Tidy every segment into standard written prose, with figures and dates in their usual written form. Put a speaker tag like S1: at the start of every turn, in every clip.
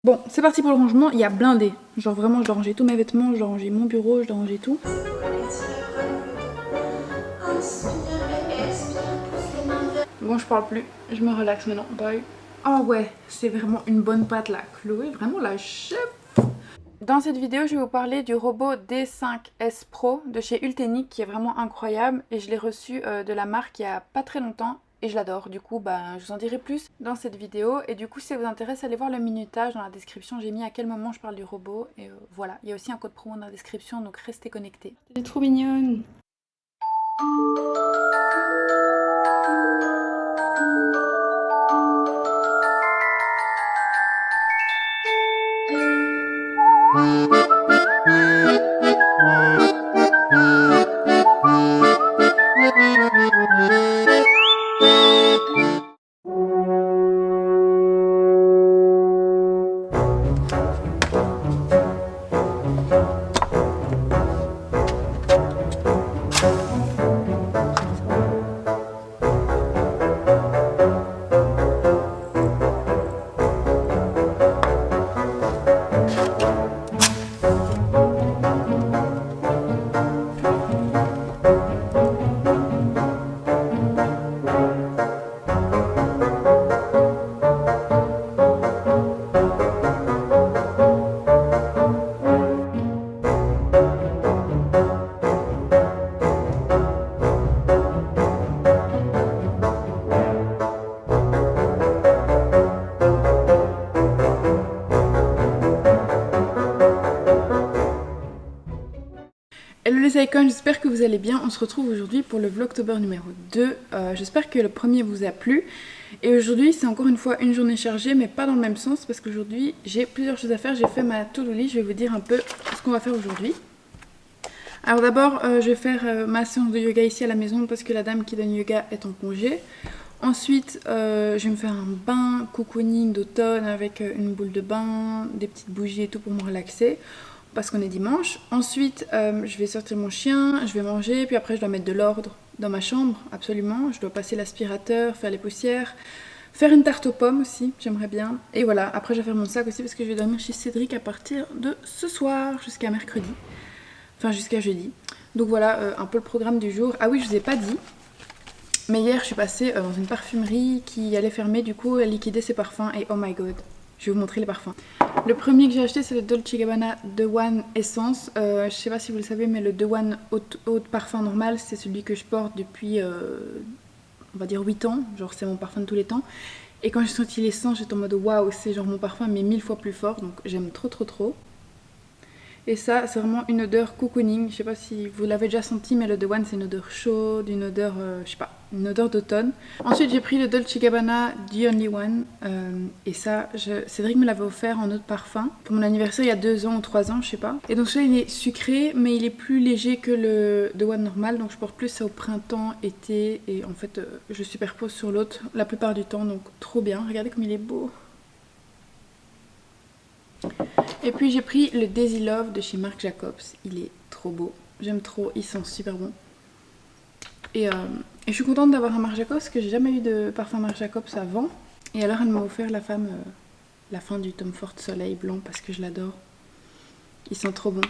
S1: Bon, c'est parti pour le rangement, il y a blindé. Genre vraiment, je dois ranger tous mes vêtements, je dois ranger mon bureau, je dois ranger tout. Bon, je parle plus, je me relaxe maintenant, bye. Oh ouais, c'est vraiment une bonne patte là. Chloé, vraiment la chef. Dans cette vidéo, je vais vous parler du robot D5S Pro de chez Ultenic qui est vraiment incroyable et je l'ai reçu de la marque il y a pas très longtemps et je l'adore. Du coup, je vous en dirai plus dans cette vidéo et du coup, si ça vous intéresse, allez voir le minutage dans la description. J'ai mis à quel moment je parle du robot et voilà. Il y a aussi un code promo dans la description, donc restez connectés. Elle est trop mignonne. Hello les icons, j'espère que vous allez bien. On se retrouve aujourd'hui pour le Vlogtober numéro 2. J'espère que le premier vous a plu. Et aujourd'hui, c'est encore une fois une journée chargée, mais pas dans le même sens, parce qu'aujourd'hui, j'ai plusieurs choses à faire. J'ai fait ma to-do list, je vais vous dire un peu ce qu'on va faire aujourd'hui. Alors d'abord, je vais faire ma séance de yoga ici à la maison, parce que la dame qui donne yoga est en congé. Ensuite, je vais me faire un bain cocooning d'automne avec une boule de bain, des petites bougies et tout pour me relaxer. Parce qu'on est dimanche. Ensuite, je vais sortir mon chien, je vais manger, puis après je dois mettre de l'ordre dans ma chambre, absolument. Je dois passer l'aspirateur, faire les poussières, faire une tarte aux pommes aussi, j'aimerais bien. Et voilà, après je vais faire mon sac aussi parce que je vais dormir chez Cédric à partir de ce soir jusqu'à mercredi. Enfin jusqu'à jeudi. Donc voilà un peu le programme du jour. Ah oui, je vous ai pas dit, mais hier je suis passée dans une parfumerie qui allait fermer, du coup elle liquidait ses parfums et oh my god. Je vais vous montrer les parfums. Le premier que j'ai acheté c'est le Dolce & Gabbana The One Essence. Je sais pas si vous le savez mais le The One Haute Parfum normal c'est celui que je porte depuis on va dire 8 ans. Genre c'est mon parfum de tous les temps. Et quand j'ai senti l'essence j'étais en mode waouh, c'est genre mon parfum mais 1000 fois plus fort. Donc j'aime trop. Et ça c'est vraiment une odeur cocooning. Je sais pas si vous l'avez déjà senti mais le The One c'est une odeur chaude, une odeur je sais pas, une odeur d'automne. Ensuite j'ai pris le Dolce & Gabbana The Only One et ça Cédric me l'avait offert en eau de parfum pour mon anniversaire il y a 2 ans ou 3 ans je sais pas. Et donc celui-là il est sucré mais il est plus léger que le The One normal, donc je porte plus ça au printemps, été et en fait je superpose sur l'autre la plupart du temps, donc trop bien. Regardez comme il est beau. Et puis j'ai pris le Daisy Love de chez Marc Jacobs, il est trop beau, j'aime trop, il sent super bon. Et je suis contente d'avoir un Marc Jacobs parce que j'ai jamais eu de parfum Marc Jacobs avant. Et alors elle m'a offert la fin du Tom Ford Soleil blanc parce que je l'adore, il sent trop bon.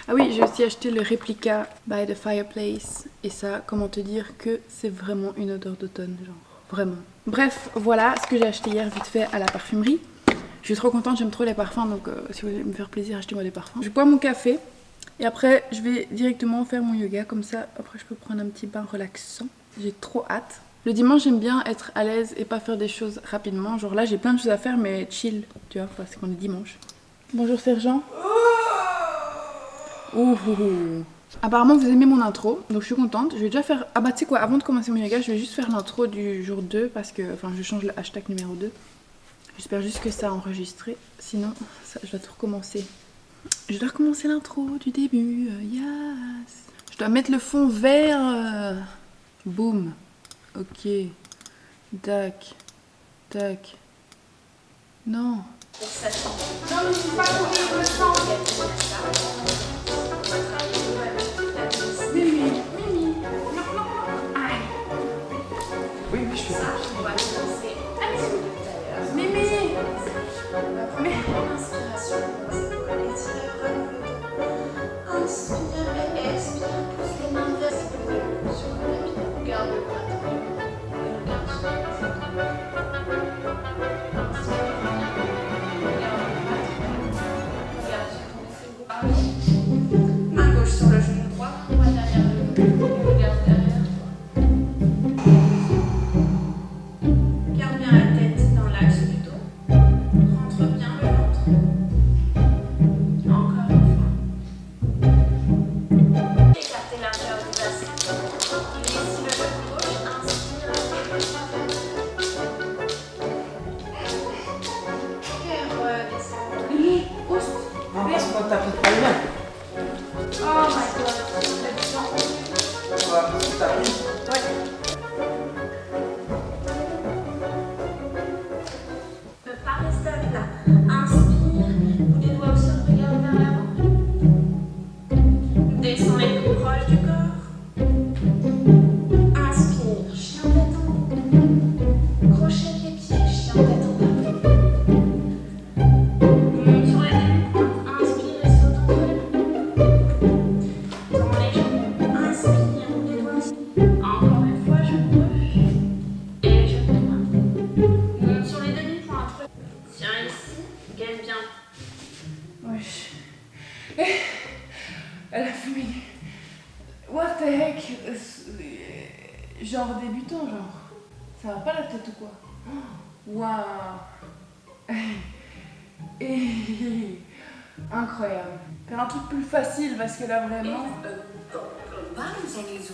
S1: Ah oui, j'ai aussi acheté le Replica by the Fireplace et ça, comment te dire que c'est vraiment une odeur d'automne, genre vraiment. Bref, voilà ce que j'ai acheté hier vite fait à la parfumerie. Je suis trop contente, j'aime trop les parfums, donc si vous voulez me faire plaisir, achetez-moi des parfums. Je bois mon café et après je vais directement faire mon yoga, comme ça après je peux prendre un petit bain relaxant. J'ai trop hâte. Le dimanche j'aime bien être à l'aise et pas faire des choses rapidement. Genre là j'ai plein de choses à faire mais chill, tu vois, parce qu'on est dimanche. Bonjour sergent. Ouh. Apparemment vous aimez mon intro, donc je suis contente. Je vais déjà faire... Ah bah tu sais quoi, avant de commencer mon yoga, je vais juste faire l'intro du jour 2 parce que... Enfin je change le hashtag numéro 2. J'espère juste que ça a enregistré, sinon ça, je dois tout recommencer. Je dois recommencer l'intro du début, yes. Je dois mettre le fond vert. Boum. Ok. Tac. Tac. Non. Non mais c'est pas pour dire le sang. Mimi. Oui, je fais ça. Mimi.
S2: Inspiration, c'est pour étirer vraiment le dos. Inspire et expire. Pousse les mains vers sur le tapis. Garde le bras droit. Et regarde sur les épaules. Inspire. Garde le bras droit. Regarde sur ton cerveau. Main gauche sur le genou droit. Bras derrière le dos. Regarde derrière toi. Garde bien la tête dans l'axe du dos. Rentre bien le ventre. Encore une fois. Écartez l'arrière du bassin. Glisse le genou gauche. Inspire. Et redescend. Pousse.
S3: Non, parce qu'on t'applique pas bien.
S2: Oh my god.
S3: On va parce que t'appliques.
S2: Ouais. Ne pas rester à plat. Inspire. Bout des doigts au sol, regarde vers l'avant. Descends les plus proches du corps. Inspire. Chien tête en haut. Crochet les pieds. Chien tête en bas. Monte sur les demi-pointes. Inspire et saute entre les mains. Tends les genoux. Inspire. Bout des doigts au sol. Encore une fois, genou gauche. Et genou droit. Monte sur les demi-pointes. Tiens ici, gaine bien.
S1: Wesh. Elle a fumé. What the heck? Genre débutant, genre. Ça va pas la tête ou quoi? Waouh. Et incroyable. Faire un truc plus facile parce que là vraiment.
S2: Warum sind die so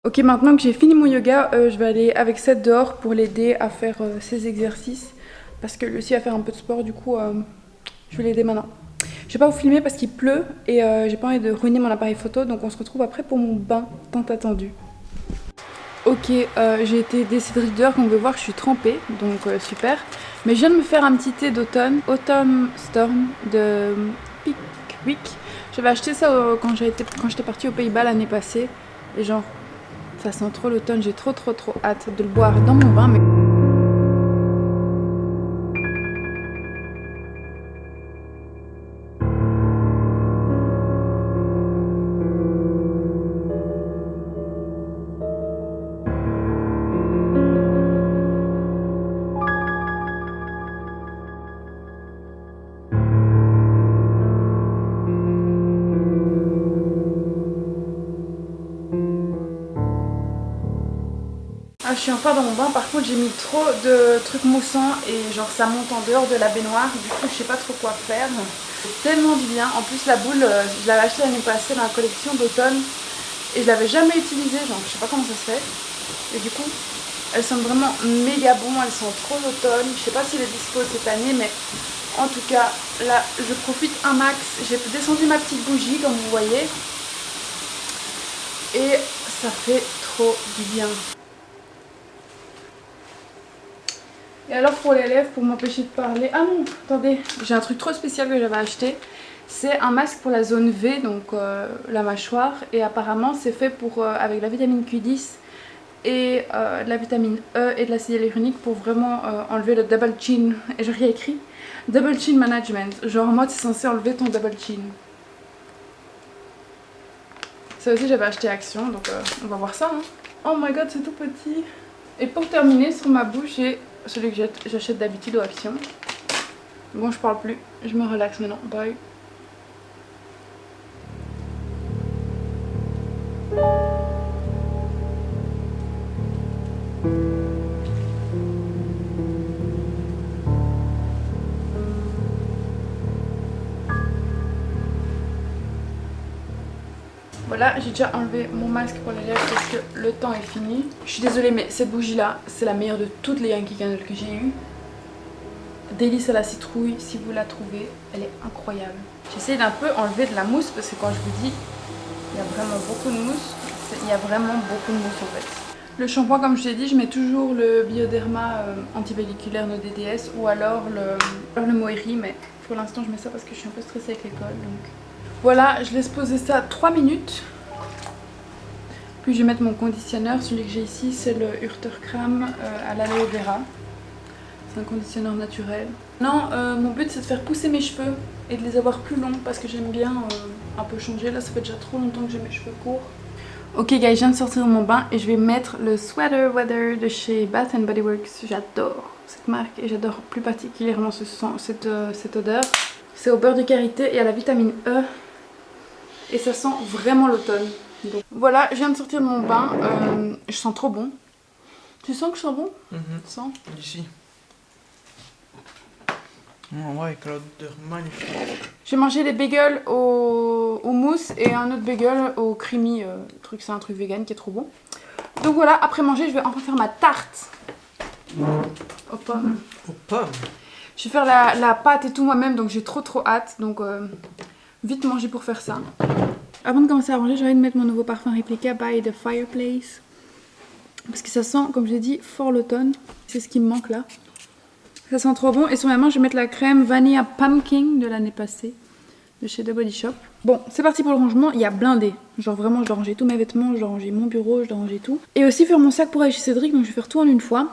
S1: Ok, maintenant que j'ai fini mon yoga, je vais aller avec Seth dehors pour l'aider à faire ses exercices. Parce que lui aussi va faire un peu de sport, du coup, je vais l'aider maintenant. Je vais pas vous filmer parce qu'il pleut et j'ai pas envie de ruiner mon appareil photo. Donc on se retrouve après pour mon bain tant attendu. Ok, j'ai été décidée dehors, comme vous pouvez voir, je suis trempée, donc super. Mais je viens de me faire un petit thé d'automne, Autumn Storm de Pickwick. J'avais acheté ça quand j'étais partie aux Pays-Bas l'année passée. Et genre, ça sent trop l'automne, j'ai trop hâte de le boire dans mon bain. Mais... Ah, je suis enfin dans mon bain, par contre j'ai mis trop de trucs moussants et genre ça monte en dehors de la baignoire, du coup je sais pas trop quoi faire. C'est tellement du bien, en plus la boule je l'avais achetée l'année passée dans la collection d'automne et je l'avais jamais utilisée, genre je sais pas comment ça se fait. Et du coup elles sentent vraiment méga bon, elles sont trop d'automne, je sais pas si les dispo cette année mais en tout cas là je profite un max. J'ai descendu ma petite bougie comme vous voyez et ça fait trop du bien. Et alors pour les lèvres, pour m'empêcher de parler... Ah non, attendez, j'ai un truc trop spécial que j'avais acheté. C'est un masque pour la zone V, donc la mâchoire. Et apparemment c'est fait pour avec la vitamine Q10 et de la vitamine E et de l'acide hyaluronique pour vraiment enlever le double chin. Et j'ai écrit double chin management. Genre en mode c'est censé enlever ton double chin. Ça aussi j'avais acheté Action, donc on va voir ça. Hein. Oh my god, c'est tout petit. Et pour terminer, sur ma bouche, j'ai celui que j'achète d'habitude au Action. Bon, je parle plus, je me relaxe maintenant. Bye. Voilà, j'ai déjà enlevé mon masque pour les lèvres parce que le temps est fini. Je suis désolée mais cette bougie là, c'est la meilleure de toutes les Yankee Candle que j'ai eues. Délice à la citrouille, si vous la trouvez, elle est incroyable. J'essaie d'un peu enlever de la mousse parce que quand je vous dis, il y a vraiment beaucoup de mousse. Il y a vraiment beaucoup de mousse en fait. Le shampoing, comme je l'ai dit, je mets toujours le Bioderma antipelliculaire No DDS ou alors le Moeri, mais pour l'instant je mets ça parce que je suis un peu stressée avec l'école. Donc voilà, je laisse poser ça 3 minutes. Puis je vais mettre mon conditionneur. Celui que j'ai ici, c'est le Urtercram à l'aloe vera. C'est un conditionneur naturel. Non, mon but c'est de faire pousser mes cheveux et de les avoir plus longs parce que j'aime bien un peu changer. Là, ça fait déjà trop longtemps que j'ai mes cheveux courts. Ok guys, je viens de sortir de mon bain et je vais mettre le Sweater Weather de chez Bath Body Works. J'adore cette marque et j'adore plus particulièrement cette odeur. C'est au beurre de karité et à la vitamine E et ça sent vraiment l'automne. Donc voilà, je viens de sortir de mon bain, je sens trop bon. Tu sens que je sens bon? Sens.
S3: D'ici. Oh, ouais, avec l'odeur magnifique.
S1: J'ai mangé des bagels au mousse et un autre bagel au creamy. C'est un truc vegan qui est trop bon. Donc voilà, après manger, je vais enfin faire ma tarte aux pommes.
S3: Aux pommes?
S1: Je vais faire la pâte et tout moi-même, donc j'ai trop hâte. Donc vite manger pour faire ça. Avant de commencer à manger, j'ai envie de mettre mon nouveau parfum Replica by The Fireplace. Parce que ça sent, comme je l'ai dit, fort l'automne. C'est ce qui me manque là. Ça sent trop bon. Et sur ma main, je vais mettre la crème Vanilla Pumpkin de l'année passée. De chez The Body Shop. Bon, c'est parti pour le rangement. Il y a blindé. Genre vraiment, je dois ranger tous mes vêtements, je dois ranger mon bureau, je dois ranger tout. Et aussi faire mon sac pour aller chez Cédric. Donc je vais faire tout en une fois.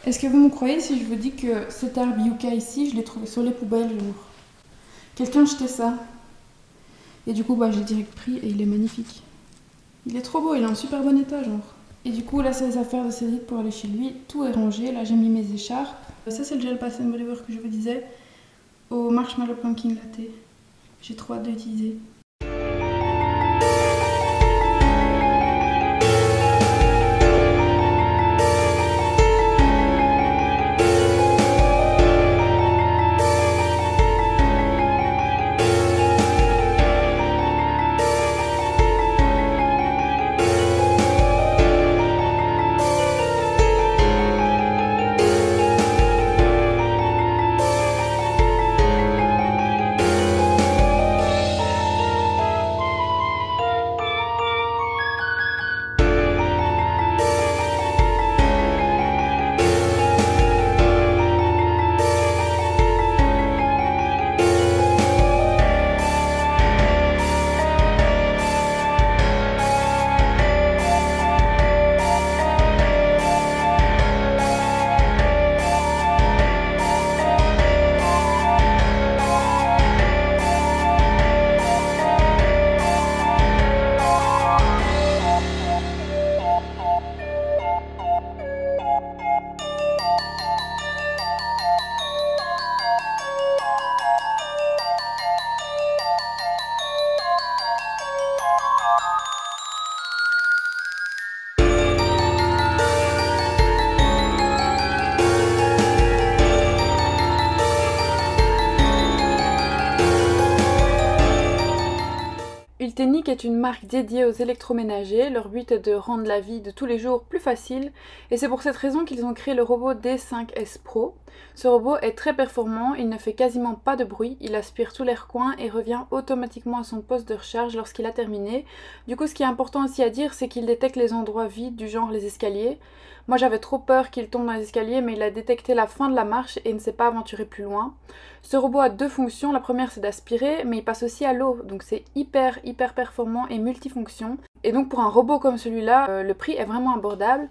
S1: Est-ce que vous me croyez si je vous dis que cet arbre yucca ici, je l'ai trouvé sur les poubelles, genre. Quelqu'un jetait ça. Et du coup, bah, j'ai direct pris et il est magnifique. Il est trop beau, il est en super bon état, genre. Et du coup, là, c'est les affaires de Cédric pour aller chez lui. Tout est rangé. Là, j'ai mis mes écharpes. Ça, c'est le gel Bath Body Works que je vous disais. Au Marshmallow Pumpkin Latte. J'ai trop hâte d'utiliser. Ultenic est une marque dédiée aux électroménagers. Leur but est de rendre la vie de tous les jours plus facile et c'est pour cette raison qu'ils ont créé le robot D5S Pro. Ce robot est très performant, il ne fait quasiment pas de bruit, il aspire tous les recoins et revient automatiquement à son poste de recharge lorsqu'il a terminé. Du coup, ce qui est important aussi à dire, c'est qu'il détecte les endroits vides du genre les escaliers. Moi j'avais trop peur qu'il tombe dans les escaliers, mais il a détecté la fin de la marche et ne s'est pas aventuré plus loin. Ce robot a deux fonctions, la première c'est d'aspirer, mais il passe aussi à l'eau, donc c'est hyper performant et multifonction. Et donc pour un robot comme celui-là, le prix est vraiment abordable.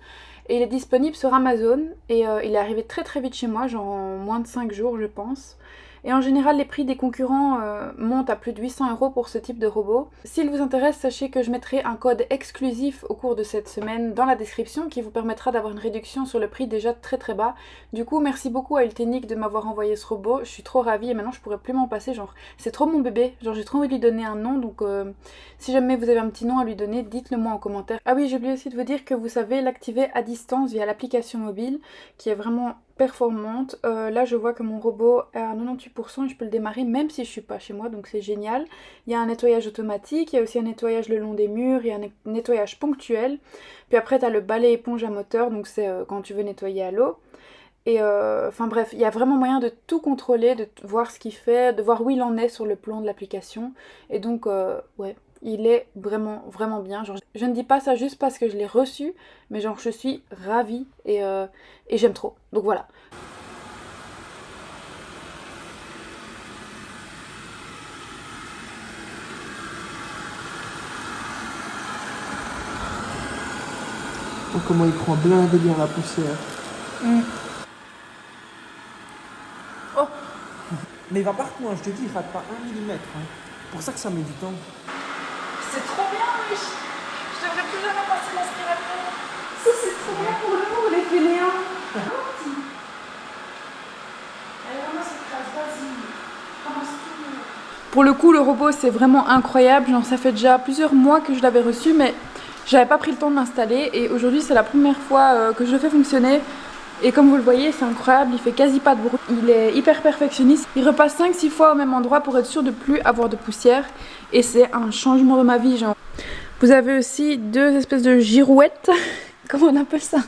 S1: Et il est disponible sur Amazon et il est arrivé très vite chez moi, genre en moins de 5 jours je pense. Et en général les prix des concurrents montent à plus de 800 € pour ce type de robot. S'il vous intéresse, sachez que je mettrai un code exclusif au cours de cette semaine dans la description qui vous permettra d'avoir une réduction sur le prix déjà très bas. Du coup merci beaucoup à Ultenic de m'avoir envoyé ce robot, je suis trop ravie et maintenant je pourrais plus m'en passer, genre c'est trop mon bébé, genre j'ai trop envie de lui donner un nom, donc si jamais vous avez un petit nom à lui donner, dites-le moi en commentaire. Ah oui, j'ai oublié aussi de vous dire que vous savez l'activer à distance via l'application mobile qui est vraiment performante. Là je vois que mon robot est à 98% et je peux le démarrer même si je suis pas chez moi, donc c'est génial. Il y a un nettoyage automatique, il y a aussi un nettoyage le long des murs, il y a un nettoyage ponctuel. Puis après tu as le balai éponge à moteur, donc c'est quand tu veux nettoyer à l'eau. Et enfin bref, il y a vraiment moyen de tout contrôler, de voir ce qu'il fait, de voir où il en est sur le plan de l'application. Et donc ouais, il est vraiment bien. Genre, je ne dis pas ça juste parce que je l'ai reçu, mais genre je suis ravie et j'aime trop. Donc voilà.
S3: Oh, comment il prend blindé bien la poussière.
S1: Oh.
S3: Mais il va partout, hein, je te dis, il rate pas 1 millimètre. Hein. C'est pour ça que ça met du temps.
S1: C'est trop bien, wesh. Je devrais plus jamais passer l'aspirateur. Ça c'est trop bien pour nous, les fainéants. Pour le coup, le robot c'est vraiment incroyable. Genre, ça fait déjà plusieurs mois que je l'avais reçu, mais j'avais pas pris le temps de l'installer. Et aujourd'hui, c'est la première fois que je le fais fonctionner. Et comme vous le voyez, c'est incroyable, il fait quasi pas de bruit. Il est hyper perfectionniste. Il repasse 5-6 fois au même endroit pour être sûr de plus avoir de poussière. Et c'est un changement de ma vie, genre. Vous avez aussi deux espèces de girouettes, comment on appelle ça?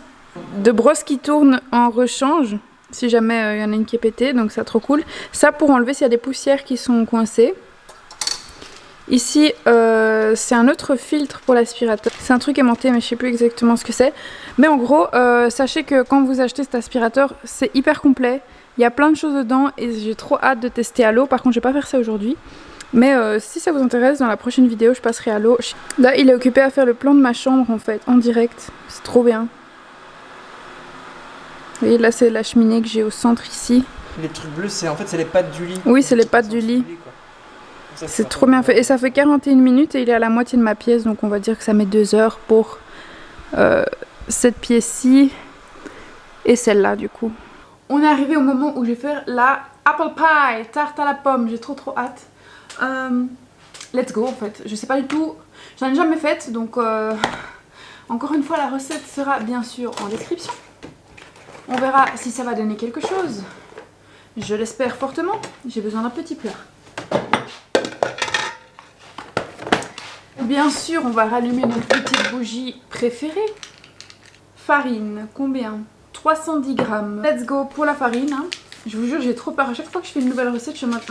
S1: De brosses qui tournent en rechange, si jamais il y en a une qui est pétée, donc c'est trop cool. Ça pour enlever s'il y a des poussières qui sont coincées. Ici, c'est un autre filtre pour l'aspirateur. C'est un truc aimanté, mais je sais plus exactement ce que c'est. Mais en gros, sachez que quand vous achetez cet aspirateur, c'est hyper complet. Il y a plein de choses dedans et j'ai trop hâte de tester à l'eau. Par contre, je vais pas faire ça aujourd'hui. Mais si ça vous intéresse, dans la prochaine vidéo, je passerai à l'eau. Là, il est occupé à faire le plan de ma chambre en fait, en direct. C'est trop bien. Vous voyez, là, c'est la cheminée que j'ai au centre ici.
S3: Les trucs bleus, c'est en fait c'est les pattes du lit.
S1: Oui, c'est les pattes du lit. C'est trop bien fait. Et ça fait 41 minutes et il est à la moitié de ma pièce. Donc on va dire que ça met 2 heures pour cette pièce-ci et celle-là du coup. On est arrivé au moment où je vais faire la apple pie, tarte à la pomme. J'ai trop hâte. Let's go en fait. Je sais pas du tout. J'en ai jamais faite. Donc encore une fois la recette sera bien sûr en description. On verra si ça va donner quelque chose. Je l'espère fortement. J'ai besoin d'un petit plat. Bien sûr, on va rallumer notre petite bougie préférée. Farine, combien? 310 grammes. Let's go pour la farine. Hein. Je vous jure, j'ai trop peur. À chaque fois que je fais une nouvelle recette, je suis en mode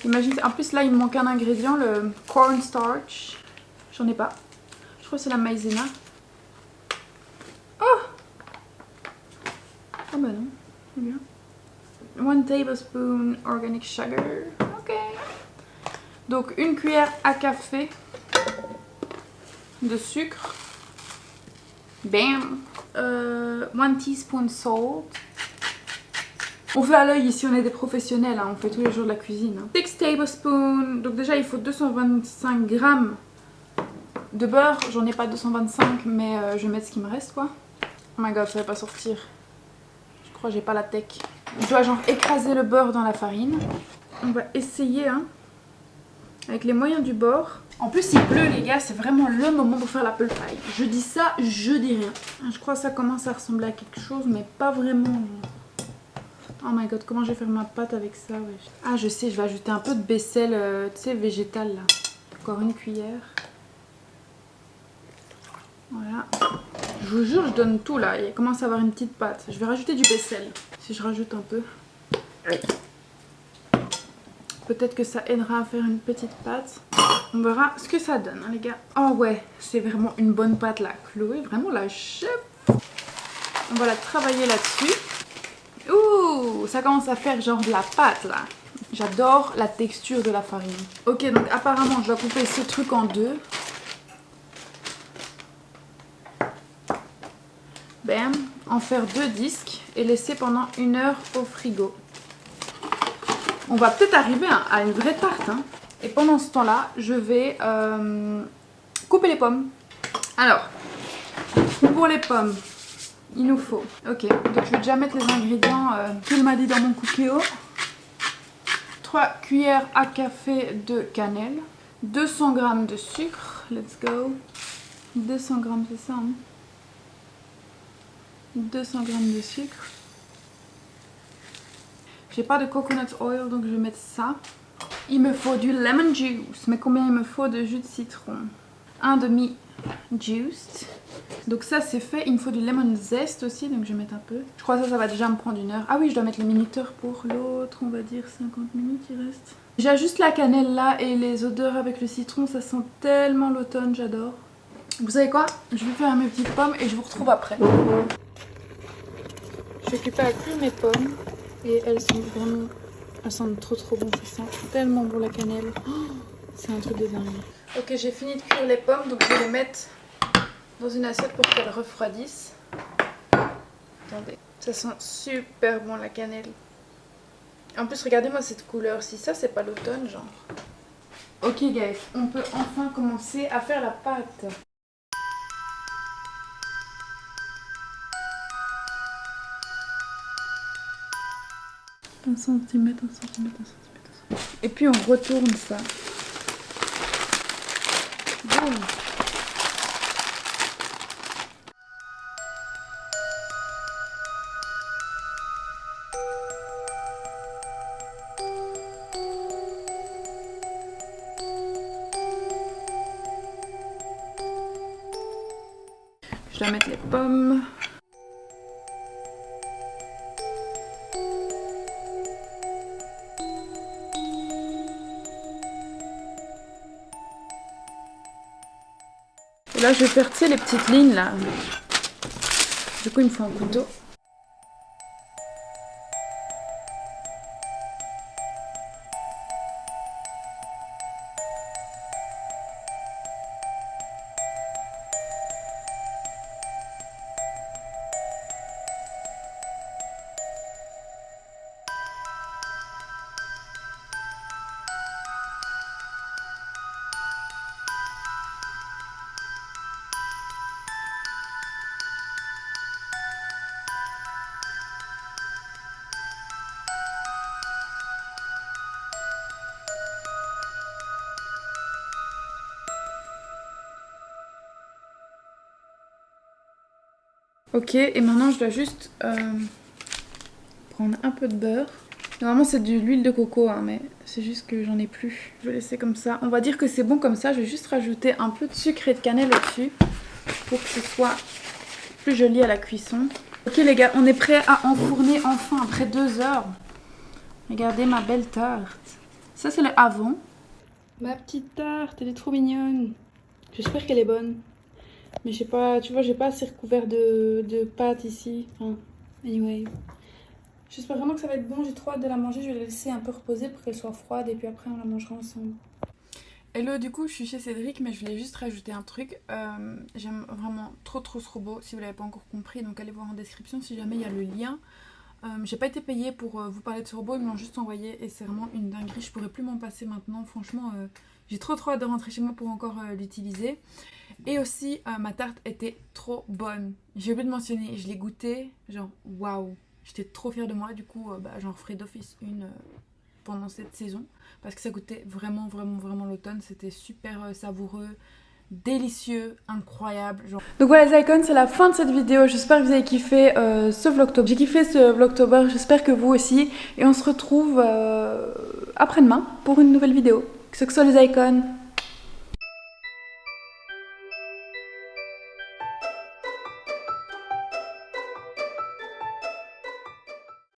S1: Imagine, en plus là, il me manque un ingrédient, le cornstarch. J'en ai pas. Je crois que c'est la maïzena. Oh! Ah bah non, c'est bien. 1 tablespoon organic sugar. Ok. Donc une cuillère à café de sucre. Bam. 1 teaspoon salt. On fait à l'œil ici, on est des professionnels, hein, on fait tous les jours de la cuisine. Hein. 6 tablespoons. Donc déjà il faut 225 grammes de beurre. J'en ai pas 225 mais je vais mettre ce qui me reste quoi. Oh my god, ça va pas sortir. Je crois que j'ai pas la tech. Je dois genre écraser le beurre dans la farine. On va essayer hein, avec les moyens du bord. En plus il pleut les gars, c'est vraiment le moment pour faire l'apple pie. Je dis ça, je dis rien. Je crois que ça commence à ressembler à quelque chose mais pas vraiment. Oh my god, comment je vais faire ma pâte avec ça ouais. Ah je sais, je vais ajouter un peu de baisselle, tu sais, végétale là. Encore une cuillère. Voilà. Je vous jure, je donne tout là. Il commence à avoir une petite pâte. Je vais rajouter du baissel. Si je rajoute un peu. Peut-être que ça aidera à faire une petite pâte. On verra ce que ça donne, hein, les gars. Oh ouais, c'est vraiment une bonne pâte là. Chloé, vraiment la chef. On va la travailler là-dessus. Ouh, ça commence à faire genre de la pâte là. J'adore la texture de la farine. Ok, donc apparemment je dois couper ce truc en deux. Bam, en faire 2 disques et laisser pendant 1 heure au frigo. On va peut-être arriver à une vraie tarte. Hein. Et pendant ce temps-là, je vais couper les pommes. Alors, pour les pommes, il nous faut... Ok, donc je vais déjà mettre les ingrédients qu'il m'a dit dans mon cookéo. 3 cuillères à café de cannelle. 200 g de sucre. Let's go. 200 g, c'est ça, hein? 200 g de sucre. J'ai pas de coconut oil, donc je vais mettre ça. Il me faut du lemon juice. Mais combien il me faut de jus de citron? 1,5 juiced. Donc ça c'est fait. Il me faut du lemon zest aussi, donc je vais mettre un peu. Je crois que ça va déjà me prendre 1 heure. Ah oui, je dois mettre le minuteur pour l'autre. On va dire 50 minutes il reste. J'ajuste la cannelle là et les odeurs avec le citron. Ça sent tellement l'automne, j'adore. Vous savez quoi? Je vais faire mes petites pommes et je vous retrouve après. Je suis occupée à cuire mes pommes. Et elles sont vraiment... Elles sentent trop bon, ça sent tellement bon la cannelle. Oh, c'est un truc de dingue. Ok, j'ai fini de cuire les pommes, donc je vais les mettre dans une assiette pour qu'elles refroidissent. Attendez, ça sent super bon la cannelle. En plus, regardez-moi cette couleur-ci, ça c'est pas l'automne genre. Ok guys, on peut enfin commencer à faire la pâte. 1 cm, 1 cm, 1 cm. Et puis on retourne ça. Boum. Je dois mettre les pommes. Et là je vais faire, tu sais, les petites lignes là. Du coup il me faut un couteau. Ok, et maintenant je dois juste prendre un peu de beurre. Normalement c'est de l'huile de coco, hein, mais c'est juste que j'en ai plus. Je vais laisser comme ça. On va dire que c'est bon comme ça. Je vais juste rajouter un peu de sucre et de cannelle au-dessus pour que ce soit plus joli à la cuisson. Ok les gars, on est prêt à enfourner enfin après 2 heures. Regardez ma belle tarte. Ça c'est le avant. Ma petite tarte, elle est trop mignonne. J'espère qu'elle est bonne. Mais je sais pas, tu vois, j'ai pas assez recouvert de pâte ici. Enfin, anyway. J'espère vraiment que ça va être bon, j'ai trop hâte de la manger. Je vais la laisser un peu reposer pour qu'elle soit froide et puis après on la mangera ensemble. Hello, du coup je suis chez Cédric, mais je voulais juste rajouter un truc. J'aime vraiment trop beau, si vous l'avez pas encore compris. Donc allez voir en description si jamais il y a le lien. J'ai pas été payée pour vous parler de ce robot, ils me l'ont juste envoyé et c'est vraiment une dinguerie. Je pourrais plus m'en passer maintenant, franchement. J'ai trop hâte de rentrer chez moi pour encore l'utiliser. Et aussi, ma tarte était trop bonne. J'ai oublié de mentionner, je l'ai goûtée, genre waouh. J'étais trop fière de moi, du coup j'en ferai d'office une pendant cette saison. Parce que ça goûtait vraiment l'automne, c'était super savoureux, délicieux, incroyable. Genre. Donc voilà les icônes, c'est la fin de cette vidéo. J'espère que vous avez kiffé ce vlogtober. J'ai kiffé ce vlogtober, j'espère que vous aussi. Et on se retrouve après-demain pour une nouvelle vidéo. Que ce soit les icônes.